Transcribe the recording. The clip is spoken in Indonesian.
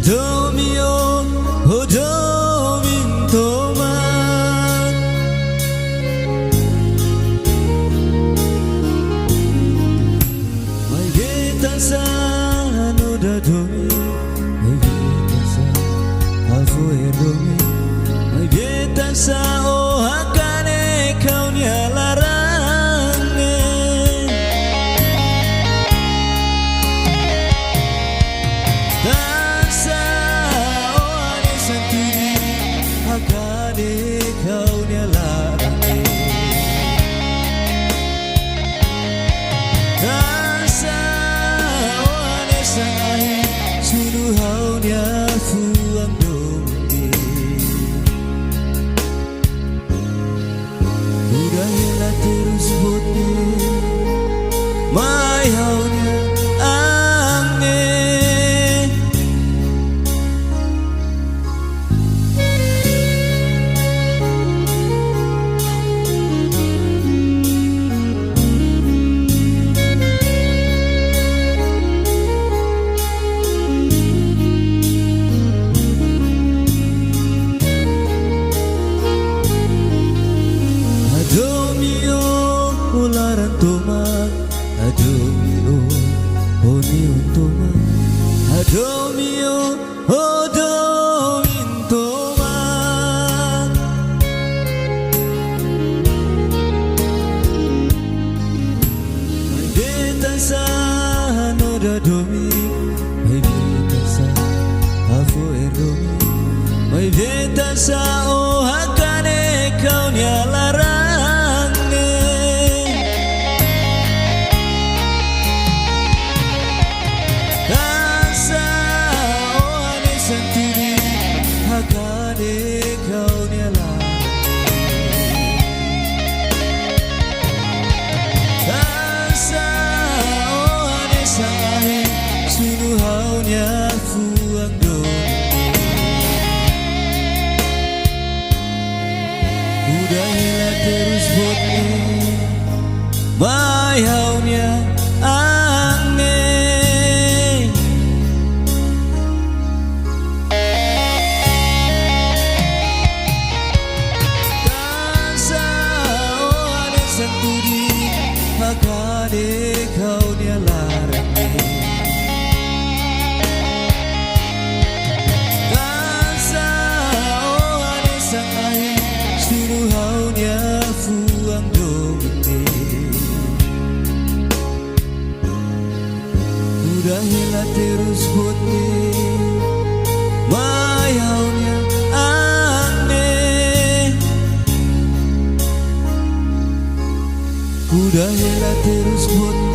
Adomio, Odomin Toman Mai Getasa, Noda Domi Mai Getasa, Alfu Edomi Mai Getasa, oh hakane kau nyalarangnya Tasa, oh ane santuri hakane kau nyalarangnya Tasa, oh ane sangahi sunu haunya fuang domi Udah hilang terus bote mai haunya ange Adomio, ularan toman Adomio, onion toman Adomio, odomin toman Mai betasa, noda domi Mai betasa, afo erdomi Mai betasa, oh hakane kau nyalarang Hakane kau nyalarangnya Tasa, oh ane sangahi sunu haunya fuang domi Udah hilang terus bote mai haunya ange Santuri hakane kau nyalarangnya Tasa, oh ane sangahi sunu haunya fuang domi Udah hilang terus bote mai haunya Udah hilang terus bote